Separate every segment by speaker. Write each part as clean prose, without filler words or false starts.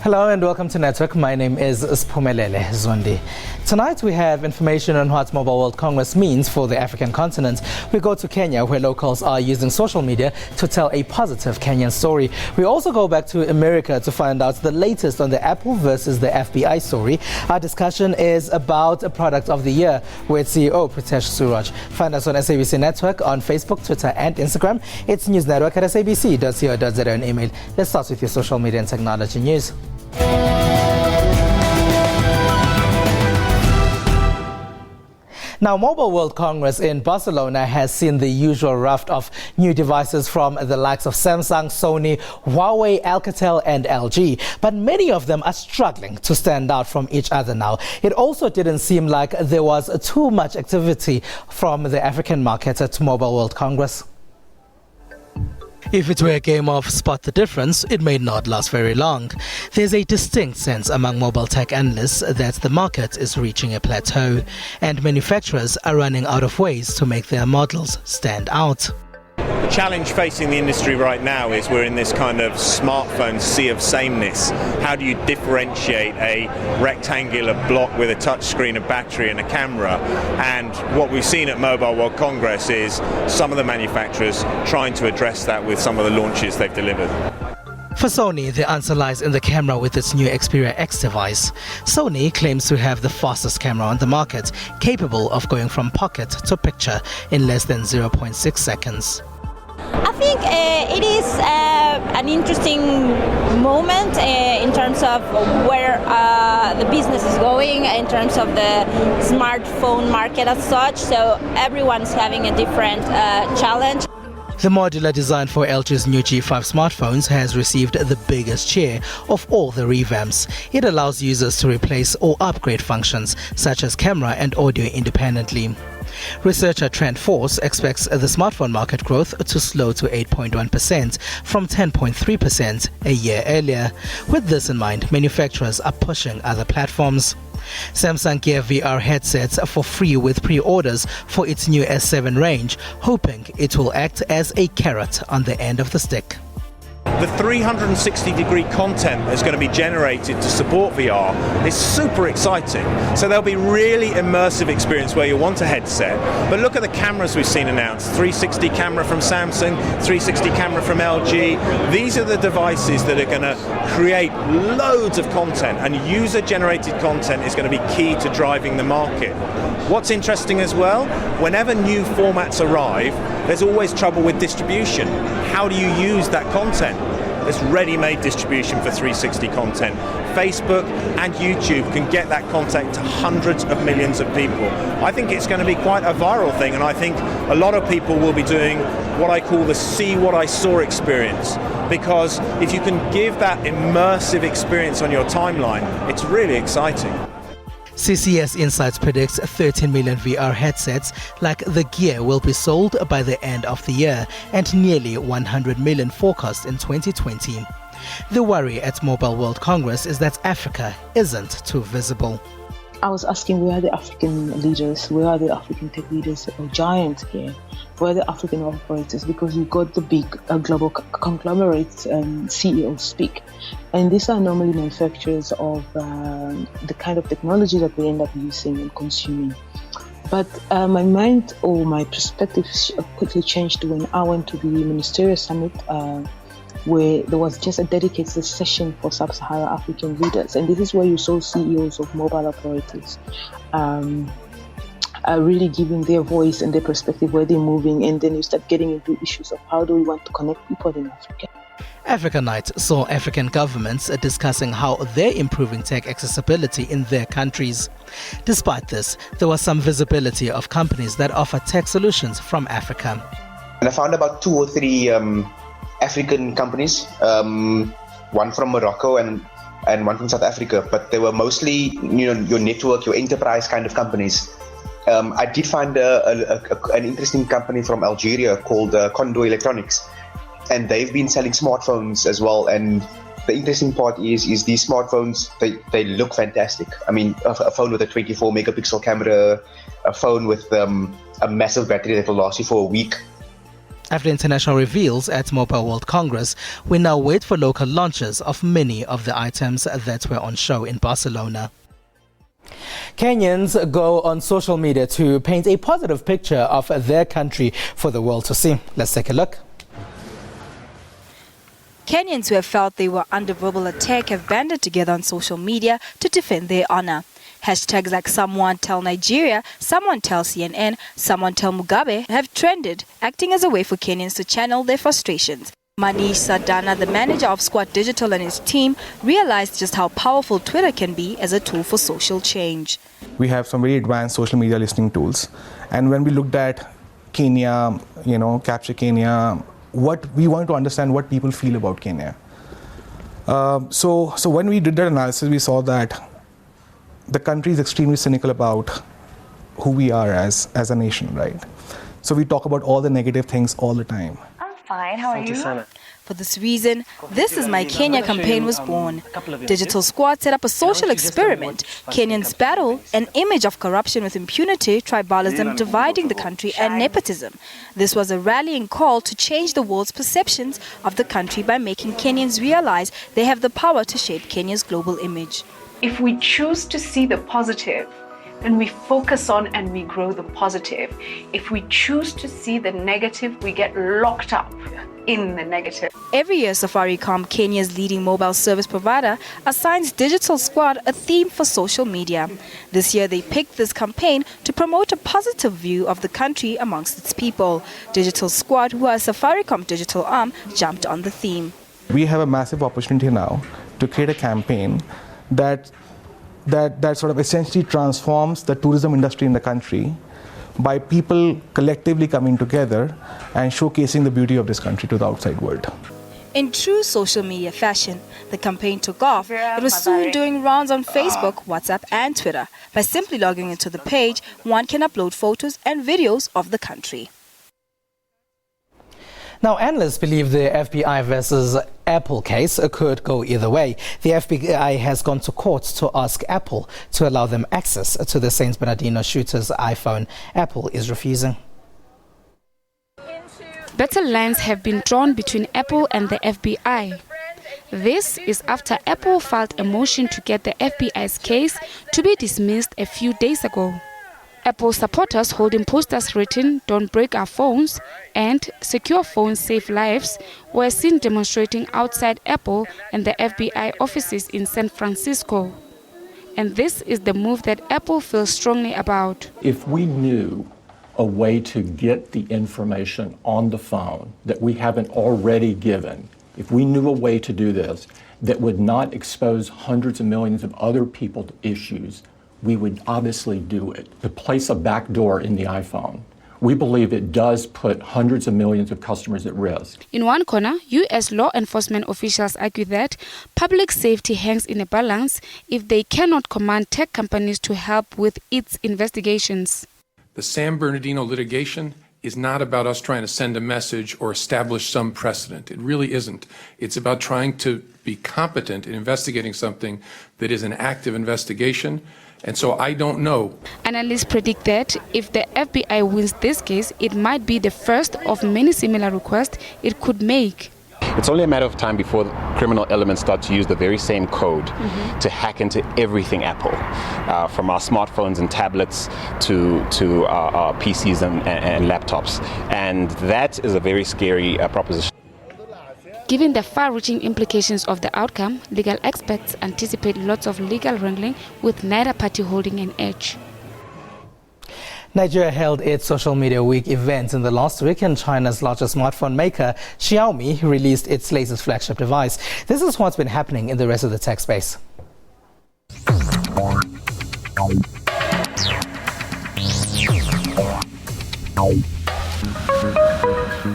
Speaker 1: Hello and welcome to Network. My name is Spumelele Zondi. Tonight we have information on what Mobile World Congress means for the African continent. We go to Kenya, where locals are using social media to tell a positive Kenyan story. We also go back to America to find out the latest on the Apple versus the FBI story. Our discussion is about a product of the year with CEO Pritesh Suraj. Find us on SABC Network on Facebook, Twitter and Instagram. It's News Network at sabc.co.za and email. Let's start with your social media and technology news. Now, Mobile World Congress in Barcelona has seen the usual raft of new devices from the likes of Samsung, Sony, Huawei, Alcatel and LG. But many of them are struggling to stand out from each other now. It also didn't seem like there was too much activity from the African market at Mobile World Congress. If it were a game of spot the difference, it may not last very long. There's a distinct sense among mobile tech analysts that the market is reaching a plateau, and manufacturers are running out of ways to make their models stand out.
Speaker 2: The challenge facing the industry right now is we're in this kind of smartphone sea of sameness. How do you differentiate a rectangular block with a touch screen, a battery and a camera? And what we've seen at Mobile World Congress is some of the manufacturers trying to address that with some of the launches they've delivered.
Speaker 1: For Sony, the answer lies in the camera with its new Xperia X device. Sony claims to have the fastest camera on the market, capable of going from pocket to picture in less than 0.6 seconds.
Speaker 3: I think it is an interesting moment in terms of where the business is going, in terms of the smartphone market as such. So everyone's having a different challenge.
Speaker 1: The modular design for LG's new G5 smartphones has received the biggest share of all the revamps. It allows users to replace or upgrade functions such as camera and audio independently. Researcher Trend Force expects the smartphone market growth to slow to 8.1% from 10.3% a year earlier. With this in mind, manufacturers are pushing other platforms. Samsung gave VR headsets for free with pre-orders for its new S7 range, hoping it will act as a carrot on the end of the stick.
Speaker 2: The 360-degree content that's going to be generated to support VR is super exciting. So there'll be really immersive experience where you want a headset. But look at the cameras we've seen announced. 360 camera from Samsung, 360 camera from LG. These are the devices that are going to create loads of content, and user-generated content is going to be key to driving the market. What's interesting as well, whenever new formats arrive, there's always trouble with distribution. How do you use that content? There's ready-made distribution for 360 content. Facebook and YouTube can get that content to hundreds of millions of people. I think it's going to be quite a viral thing, and I think a lot of people will be doing what I call the see what I saw experience, because if you can give that immersive experience on your timeline, it's really exciting.
Speaker 1: CCS Insights predicts 13 million VR headsets like the Gear will be sold by the end of the year, and nearly 100 million forecast in 2020. The worry at Mobile World Congress is that Africa isn't too visible.
Speaker 4: I was asking, where are the African leaders? Where are the African tech leaders or giants here? Where are the African operators? Because we've got the big global conglomerates CEOs speak. And these are normally manufacturers of the kind of technology that we end up using and consuming. But my mind or my perspective quickly changed when I went to the Ministerial Summit where there was just a dedicated session for sub-Saharan African leaders. And this is where you saw CEOs of mobile operators are really giving their voice and their perspective, where they're moving, and then you start getting into issues of how do we want to connect people in Africa.
Speaker 1: Africa Night saw African governments discussing how they're improving tech accessibility in their countries. Despite this, there was some visibility of companies that offer tech solutions from Africa.
Speaker 5: And I found about 2 or 3 African companies, one from Morocco and one from South Africa, but they were mostly, your network, your enterprise kind of companies. I did find an interesting company from Algeria called Condor Electronics, and they've been selling smartphones as well. And the interesting part is these smartphones, they look fantastic. I mean, a phone with a 24 megapixel camera, a phone with a massive battery that will last you for a week.
Speaker 1: After international reveals at Mobile World Congress, we now wait for local launches of many of the items that were on show in Barcelona. Kenyans go on social media to paint a positive picture of their country for the world to see. Let's take a look.
Speaker 6: Kenyans who have felt they were under verbal attack have banded together on social media to defend their honor. Hashtags like Someone Tell Nigeria, Someone Tell CNN, Someone Tell Mugabe have trended, acting as a way for Kenyans to channel their frustrations. Manish Sadana, the manager of Squad Digital, and his team realized just how powerful Twitter can be as a tool for social change.
Speaker 7: We have some very advanced social media listening tools. And when we looked at Kenya, Capture Kenya, what we wanted to understand what people feel about Kenya. So when we did that analysis, we saw that the country is extremely cynical about who we are as a nation, right? So we talk about all the negative things all the time.
Speaker 8: I'm fine, how are you?
Speaker 6: For this reason, This Is My Kenya campaign was born. Digital Squad set up a social experiment. Kenyans battle an image of corruption with impunity, tribalism dividing the country, and nepotism. This was a rallying call to change the world's perceptions of the country by making Kenyans realize they have the power to shape Kenya's global image.
Speaker 8: If we choose to see the positive, then we focus on and we grow the positive. If we choose to see the negative, we get locked up in the negative.
Speaker 6: Every year, Safaricom, Kenya's leading mobile service provider, assigns Digital Squad a theme for social media. This year, they picked this campaign to promote a positive view of the country amongst its people. Digital Squad, who are a Safaricom digital arm, jumped on the theme.
Speaker 7: We have a massive opportunity now to create a campaign that sort of essentially transforms the tourism industry in the country by people collectively coming together and showcasing the beauty of this country to the outside world.
Speaker 6: In true social media fashion, the campaign took off. It was soon doing rounds on Facebook, WhatsApp and Twitter. By simply logging into the page, one can upload photos and videos of the country.
Speaker 1: Now, analysts believe the FBI versus Apple case could go either way. The FBI has gone to court to ask Apple to allow them access to the Saint Bernardino shooter's iPhone. Apple is refusing.
Speaker 9: Battle lines have been drawn between Apple and the FBI. This is after Apple filed a motion to get the FBI's case to be dismissed a few days ago. Apple supporters holding posters written "Don't break our phones" and "Secure phones save lives" were seen demonstrating outside Apple and the FBI offices in San Francisco. And this is the move that Apple feels strongly about.
Speaker 10: If we knew a way to get the information on the phone that we haven't already given, if we knew a way to do this that would not expose hundreds of millions of other people to issues, we would obviously do it. To place a backdoor in the iPhone, we believe it does put hundreds of millions of customers at risk.
Speaker 9: In one corner, U.S. law enforcement officials argue that public safety hangs in a balance if they cannot command tech companies to help with its investigations.
Speaker 11: The San Bernardino litigation is not about us trying to send a message or establish some precedent. It really isn't. It's about trying to be competent in investigating something that is an active investigation. And so I don't know.
Speaker 9: Analysts predict that if the FBI wins this case, it might be the first of many similar requests it could make.
Speaker 12: It's only a matter of time before criminal elements start to use the very same code to hack into everything Apple, from our smartphones and tablets to our PCs and laptops. And that is a very scary proposition.
Speaker 9: Given the far-reaching implications of the outcome, legal experts anticipate lots of legal wrangling with neither party holding an edge.
Speaker 1: Nigeria held its Social Media Week event in the last week, and China's largest smartphone maker, Xiaomi, released its latest flagship device. This is what's been happening in the rest of the tech space.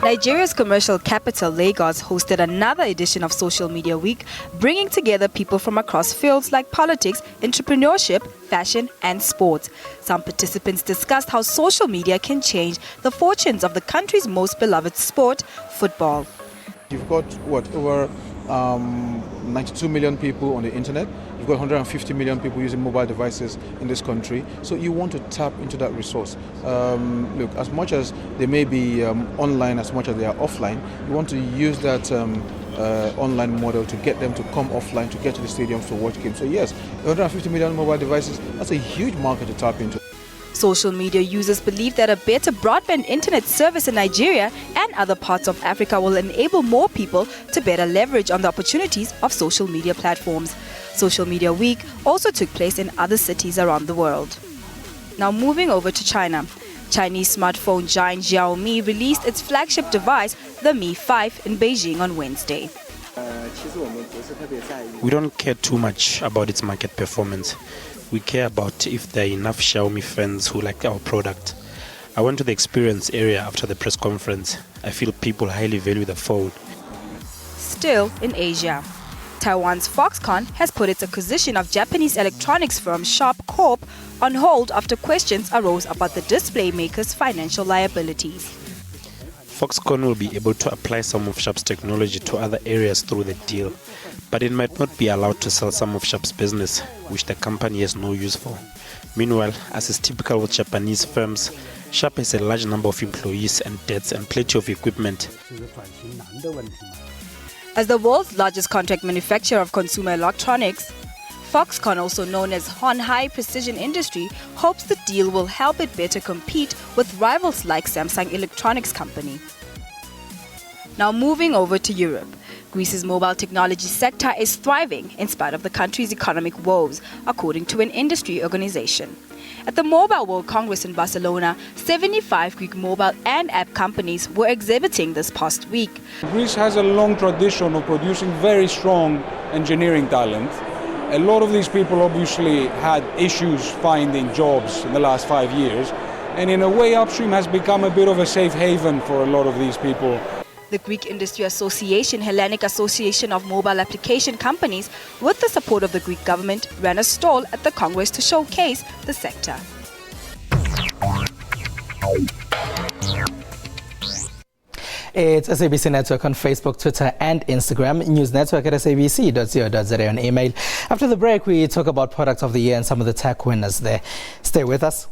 Speaker 6: Nigeria's commercial capital, Lagos, hosted another edition of Social Media Week, bringing together people from across fields like politics, entrepreneurship, fashion, and sports. Some participants discussed how social media can change the fortunes of the country's most beloved sport, football.
Speaker 13: You've got, over 92 million people on the internet. You've got 150 million people using mobile devices in this country, so you want to tap into that resource. Look, as much as they may be online, as much as they are offline, you want to use that online model to get them to come offline, to get to the stadiums to watch games. So yes, 150 million mobile devices, that's a huge market to tap into.
Speaker 6: Social media users believe that a better broadband internet service in Nigeria and other parts of Africa will enable more people to better leverage on the opportunities of social media platforms. Social Media Week also took place in other cities around the world. Now moving over to China. Chinese smartphone giant Xiaomi released its flagship device, the Mi 5, in Beijing on Wednesday.
Speaker 14: We don't care too much about its market performance. We care about if there are enough Xiaomi fans who like our product. I went to the experience area after the press conference. I feel people highly value the phone.
Speaker 6: Still in Asia. Taiwan's Foxconn has put its acquisition of Japanese electronics firm Sharp Corp on hold after questions arose about the display maker's financial liabilities.
Speaker 14: Foxconn will be able to apply some of Sharp's technology to other areas through the deal, but it might not be allowed to sell some of Sharp's business, which the company has no use for. Meanwhile, as is typical with Japanese firms, Sharp has a large number of employees and debts and plenty of equipment.
Speaker 6: As the world's largest contract manufacturer of consumer electronics, Foxconn, also known as Hon High Precision Industry, hopes the deal will help it better compete with rivals like Samsung Electronics Company. Now moving over to Europe. Greece's mobile technology sector is thriving in spite of the country's economic woes, according to an industry organization. At the Mobile World Congress in Barcelona, 75 Greek mobile and app companies were exhibiting this past week.
Speaker 15: Greece has a long tradition of producing very strong engineering talent. A lot of these people obviously had issues finding jobs in the last 5 years, and in a way Upstream has become a bit of a safe haven for a lot of these people.
Speaker 6: The Greek Industry Association, Hellenic Association of Mobile Application Companies, with the support of the Greek government, ran a stall at the Congress to showcase the sector.
Speaker 1: It's SABC Network on Facebook, Twitter and Instagram. News Network at sabc.co.za on email. After the break, we talk about Product of the Year and some of the tech winners there. Stay with us.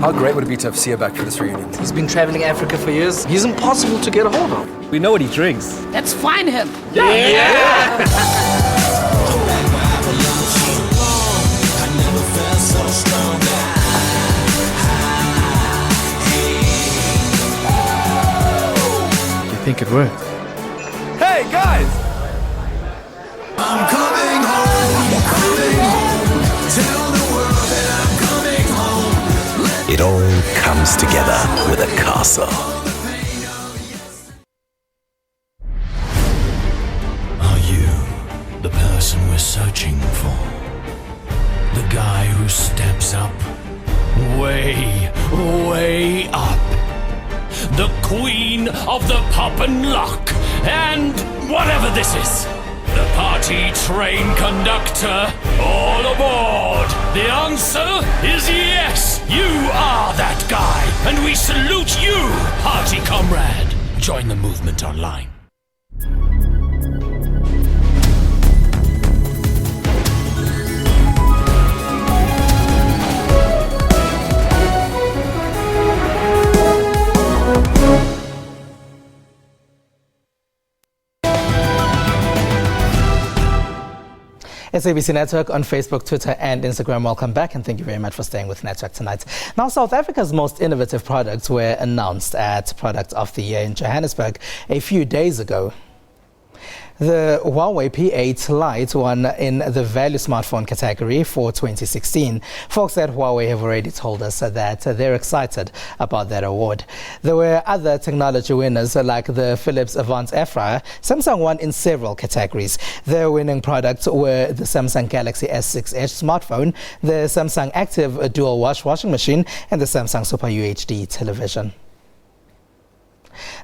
Speaker 16: How great would it be to have Sia back for this reunion?
Speaker 17: He's been traveling Africa for years. He's impossible to get a hold of.
Speaker 16: We know what he drinks.
Speaker 17: Let's find him.
Speaker 16: Yeah!
Speaker 17: You think it worked?
Speaker 16: Hey, guys!
Speaker 18: I'm coming home, coming home. Tell the world that I'm coming home.
Speaker 19: It all comes together with a castle.
Speaker 18: Are you the person we're searching for? The guy who steps up, way, way up. The queen of the pop and lock, and whatever this is. The party train conductor, all aboard! The answer is yes! You are that guy, and we salute you, party comrade! Join the movement online.
Speaker 1: SABC Network on Facebook, Twitter and Instagram. Welcome back and thank you very much for staying with Network tonight. Now, South Africa's most innovative products were announced at Product of the Year in Johannesburg a few days ago. The Huawei P8 Lite won in the value smartphone category for 2016. Folks at Huawei have already told us that they're excited about that award. There were other technology winners like the Philips Avant Air Fryer. Samsung won in several categories. Their winning products were the Samsung Galaxy S6 Edge smartphone, the Samsung Active Dual Wash washing machine, and the Samsung Super UHD television.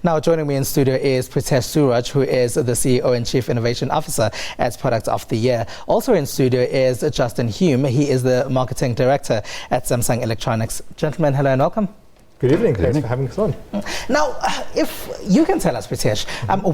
Speaker 1: Now, joining me in studio is Pritesh Suraj, who is the CEO and Chief Innovation Officer at Product of the Year. Also in studio is Justin Hume. He is the Marketing Director at Samsung Electronics. Gentlemen, hello and welcome.
Speaker 20: Good evening. Thanks for having us on.
Speaker 1: Now, if you can tell us, Pritesh,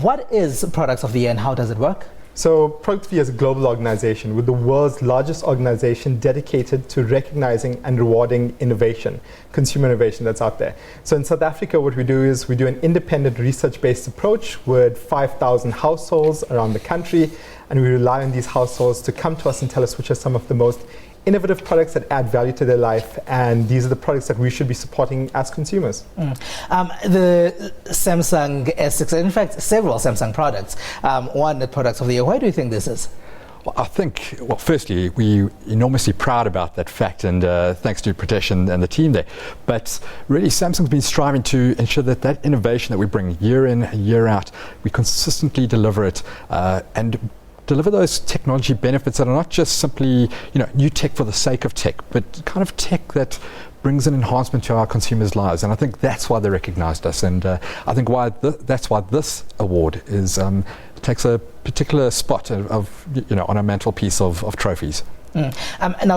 Speaker 1: what is Product of the Year and how does it work?
Speaker 20: So Product of the Year is a global organization. We're the world's largest organization dedicated to recognizing and rewarding innovation, consumer innovation that's out there. So in South Africa, what we do is we do an independent research-based approach with 5,000 households around the country, and we rely on these households to come to us and tell us which are some of the most innovative products that add value to their life, and these are the products that we should be supporting as consumers.
Speaker 1: The Samsung S6, in fact, several Samsung products, won the Products of the Year. Why do you think this is?
Speaker 21: Well, I think, firstly, we're enormously proud about that fact, and thanks to Pritesh and the team there. But really, Samsung's been striving to ensure that that innovation that we bring year in, year out, we consistently deliver it and deliver those technology benefits that are not just simply, new tech for the sake of tech, but kind of tech that brings an enhancement to our consumers' lives. And I think that's why they recognized us. And I think that's why this award is takes a particular spot of on a mantelpiece of trophies.
Speaker 1: Now,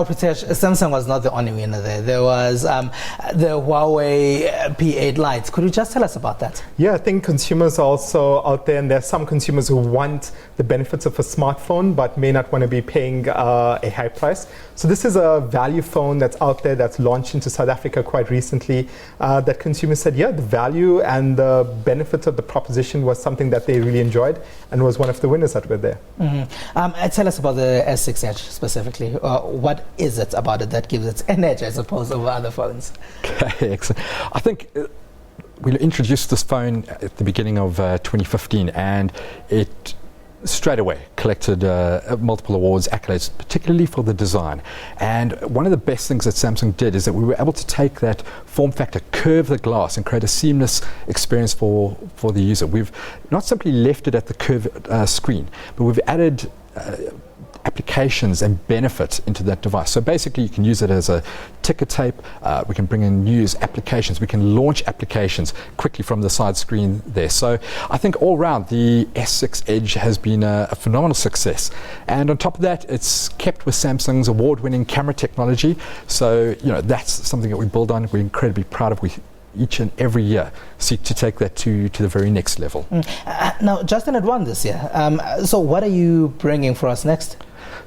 Speaker 1: Pritesh, Samsung was not the only winner there. There was the Huawei P8 Lite. Could you just tell us about that?
Speaker 20: Yeah, I think consumers are also out there, and there are some consumers who want the benefits of a smartphone but may not want to be paying a high price. So this is a value phone that's out there that's launched into South Africa quite recently that consumers said, yeah, the value and the benefits of the proposition was something that they really enjoyed and was one of the winners that were there.
Speaker 1: Tell us about the S6 Edge specifically. What is it about it that gives it an edge as opposed to other phones?
Speaker 21: Okay, excellent. I think we introduced this phone at the beginning of 2015, and it straight away collected multiple awards, accolades, particularly for the design. And one of the best things that Samsung did is that we were able to take that form factor, curve the glass, and create a seamless experience for the user. We've not simply left it at the curved screen, but we've added applications and benefit into that device. So basically you can use it as a ticker tape, we can bring in news applications, we can launch applications quickly from the side screen there. So I think all round the S6 Edge has been a phenomenal success. And on top of that, it's kept with Samsung's award-winning camera technology. So that's something that we build on, we're incredibly proud of. We each and every year seek to take that to the very next level.
Speaker 1: Now, Justin had won this year. So what are you bringing for us next?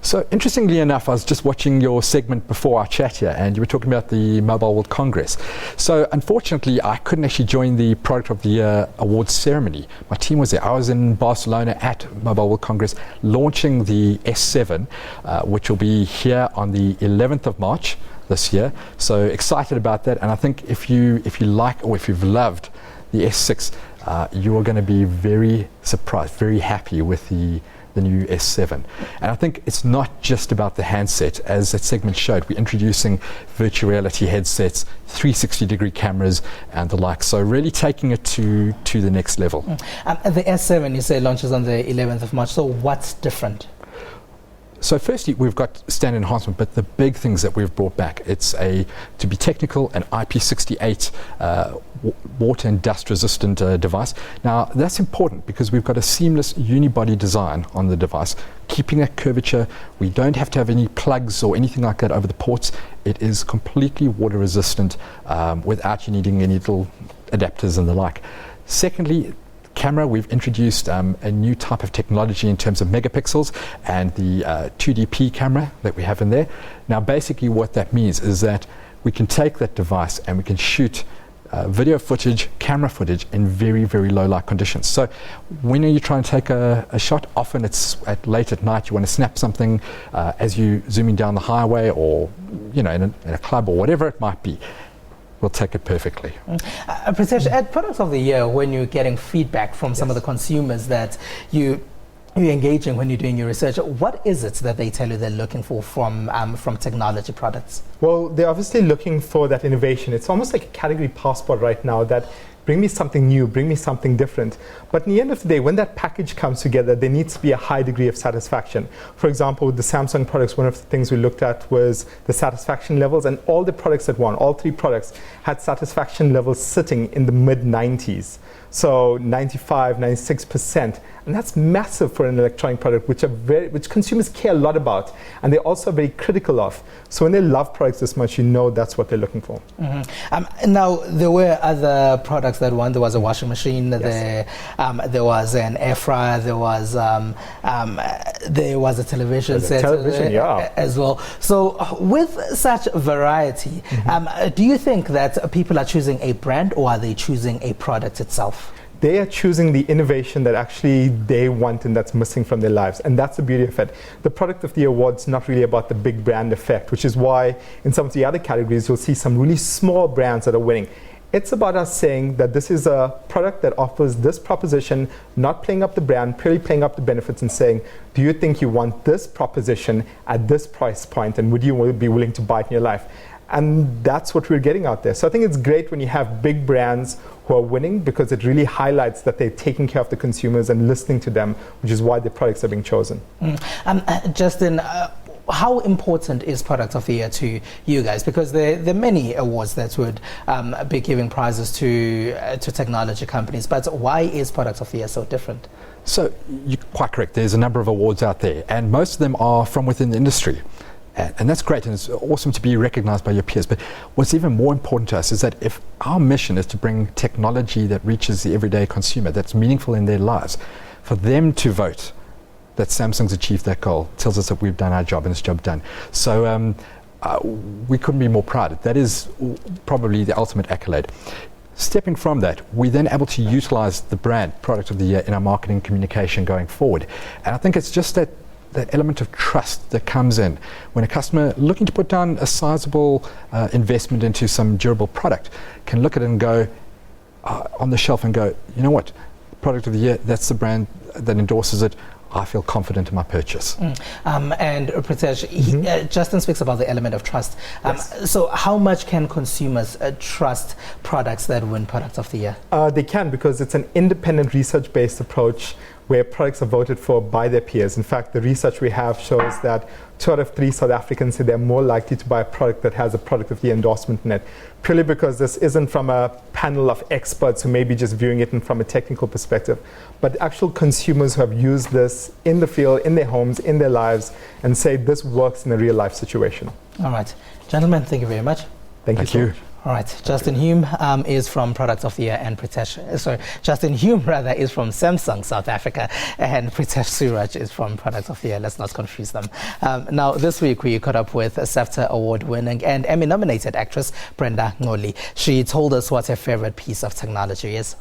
Speaker 21: So interestingly enough, I was just watching your segment before our chat here, and you were talking about the Mobile World Congress. So unfortunately, I couldn't actually join the Product of the Year awards ceremony. My team was there. I was in Barcelona at Mobile World Congress launching the S7, which will be here on the 11th of March this year. So excited about that. And I think if you like, or if you've loved the S6, you are going to be very surprised, very happy with the new S7. And I think it's not just about the handset. As that segment showed, we're introducing virtual reality headsets, 360-degree cameras and the like. So really taking it to the next level.
Speaker 1: The S7, you say, launches on the 11th of March. So what's different?
Speaker 21: So firstly, we've got standard enhancement, but the big things that we've brought back, it's to be technical, an IP68 water and dust resistant device. Now that's important because we've got a seamless unibody design on the device, keeping that curvature. We don't have to have any plugs or anything like that over the ports. It is completely water resistant without you needing any little adapters and the like. Secondly, camera, we've introduced a new type of technology in terms of megapixels and the 2DP camera that we have in there. Now basically what that means is that we can take that device and we can shoot video footage, camera footage in very, very low light conditions. So when you try and take a shot, often it's late at night, you want to snap something as you're zooming down the highway or in a club or whatever it might be. We'll take it perfectly.
Speaker 1: Pritesh, at Products of the Year, when you're getting feedback from some of the consumers that you you're engaging when you're doing your research, what is it that they tell you they're looking for from technology products?
Speaker 20: Well, they're obviously looking for that innovation. It's almost like a category passport right now that bring me something new, bring me something different. But in the end of the day, when that package comes together, there needs to be a high degree of satisfaction. For example, with the Samsung products, one of the things we looked at was the satisfaction levels, and all the products that won, all 3 products, had satisfaction levels sitting in the mid-90s. So 95, 96%. And that's massive for an electronic product, which consumers care a lot about, and they're also very critical of. So when they love products this much, you know that's what they're looking for.
Speaker 1: Mm-hmm. Now, there were other products that won. There was a washing machine, yes. There was an air fryer, there was a television set as well. So with such variety, do you think that people are choosing a brand, or are they choosing a product itself?
Speaker 20: They are choosing the innovation that actually they want and that's missing from their lives. And that's the beauty of it. The product of the award's not really about the big brand effect, which is why in some of the other categories you'll see some really small brands that are winning. It's about us saying that this is a product that offers this proposition, not playing up the brand, purely playing up the benefits and saying, do you think you want this proposition at this price point, and would you be willing to buy it in your life? And that's what we're getting out there. So I think it's great when you have big brands who are winning, because it really highlights that they're taking care of the consumers and listening to them, which is why the products are being chosen.
Speaker 1: Justin, how important is Product of the Year to you guys? Because there are many awards that would be giving prizes to technology companies, but why is Product of the Year so different?
Speaker 21: So you're quite correct. There's a number of awards out there, and most of them are from within the industry. And that's great, and it's awesome to be recognized by your peers. But what's even more important to us is that if our mission is to bring technology that reaches the everyday consumer, that's meaningful in their lives, for them to vote that Samsung's achieved that goal tells us that we've done our job and it's job done. So we couldn't be more proud. That is probably the ultimate accolade. Stepping from that, we're then able to utilize the brand Product of the Year in our marketing communication going forward. And I think it's just that element of trust that comes in when a customer looking to put down a sizable investment into some durable product can look at it and go on the shelf and go, you know what, Product of the Year, that's the brand that endorses it. I feel confident in my purchase.
Speaker 1: And Pritesh, Justin speaks about the element of trust.
Speaker 20: Yes.
Speaker 1: So how much can consumers trust products that win Product of the Year?
Speaker 20: They can, because it's an independent research-based approach where products are voted for by their peers. In fact, the research we have shows that 2 out of 3 South Africans say they're more likely to buy a product that has a Product of the Year endorsement in it, purely because this isn't from a panel of experts who may be just viewing it from a technical perspective, but actual consumers who have used this in the field, in their homes, in their lives, and say this works in a real-life situation.
Speaker 1: All right. Gentlemen, thank you very much.
Speaker 20: Thank you so much.
Speaker 1: All right, Justin Hume is from Product of the Year, and Justin Hume is from Samsung South Africa, and Pritesh Suraj is from Product of the Year. Let's not confuse them. Now, this week we caught up with a SABC award-winning and Emmy-nominated actress Brenda Ngoli. She told us what her favorite piece of technology is.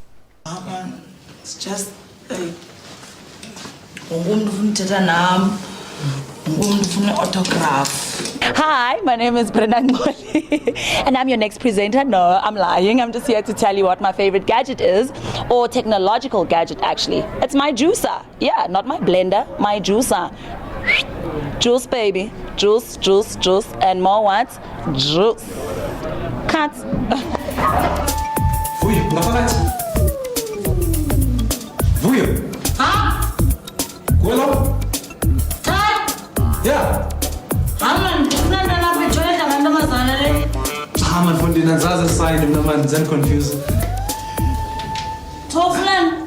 Speaker 3: It's just autograph.
Speaker 22: Hi, my name is Brenda Ngoli, and I'm your next presenter. No, I'm lying. I'm just here to tell you what my favorite gadget is, or technological gadget actually. It's my juicer. Yeah, not my blender, my juicer. Juice, baby. Juice, juice, juice, and more what? Juice. Cut.
Speaker 16: Wuyo, ngaphakathi. Wuyo.
Speaker 3: Ha?
Speaker 16: Kwelo? Yeah.
Speaker 3: Man,
Speaker 16: von denen Zaza side, man, sind confused.
Speaker 3: Toflan.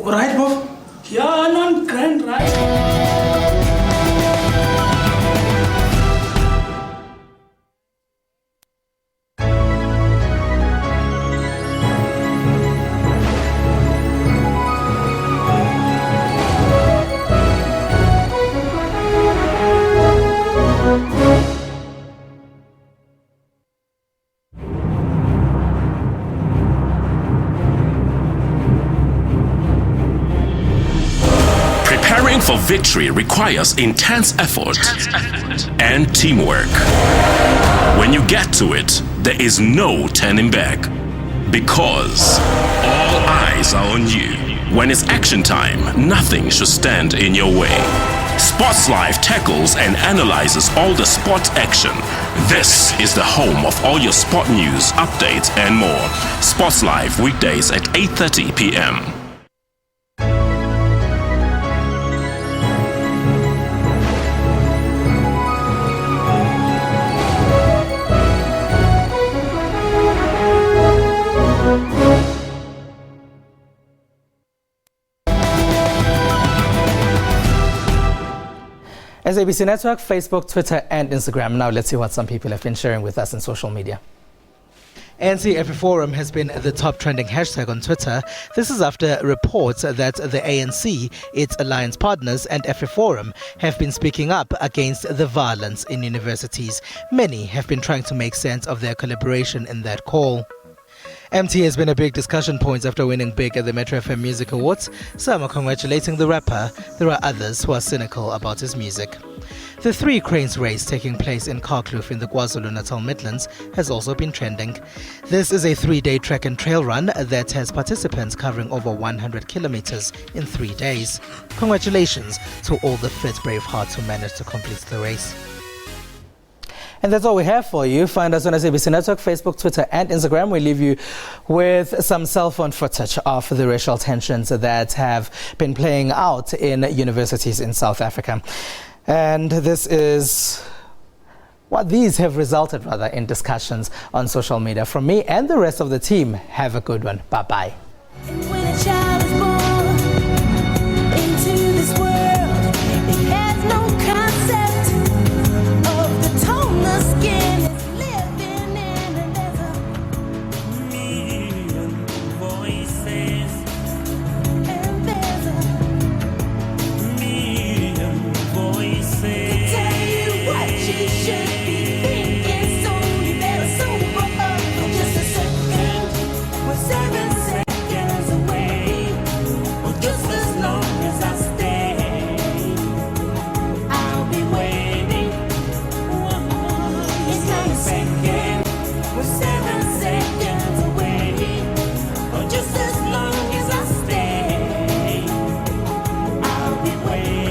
Speaker 16: Right, Bob?
Speaker 3: Ja, non grand right.
Speaker 23: Preparing for victory requires intense effort and teamwork. When you get to it, there is no turning back, because all eyes are on you. When it's action time, nothing should stand in your way. Sports Live tackles and analyzes all the sports action. This is the home of all your sport news, updates and more. Sports Live weekdays at 8:30 p.m.
Speaker 1: SABC Network, Facebook, Twitter and Instagram. Now let's see what some people have been sharing with us in social media. ANC AfriForum has been the top trending hashtag on Twitter. This is after reports that the ANC, its alliance partners and AfriForum have been speaking up against the violence in universities. Many have been trying to make sense of their collaboration in that call. MT has been a big discussion point after winning big at the Metro FM Music Awards. Some are congratulating the rapper. There are others who are cynical about his music. The 3 cranes race taking place in Carkloof in the KwaZulu-Natal Midlands has also been trending. This is a 3-day track and trail run that has participants covering over 100 kilometers in 3 days. Congratulations to all the fit brave hearts who managed to complete the race. And that's all we have for you. Find us on SABC Network, Facebook, Twitter and Instagram. We leave you with some cell phone footage of the racial tensions that have been playing out in universities in South Africa. And these have resulted in discussions on social media. From me and the rest of the team, have a good one. Bye-bye.
Speaker 2: Just as long as I stay, I'll be waiting.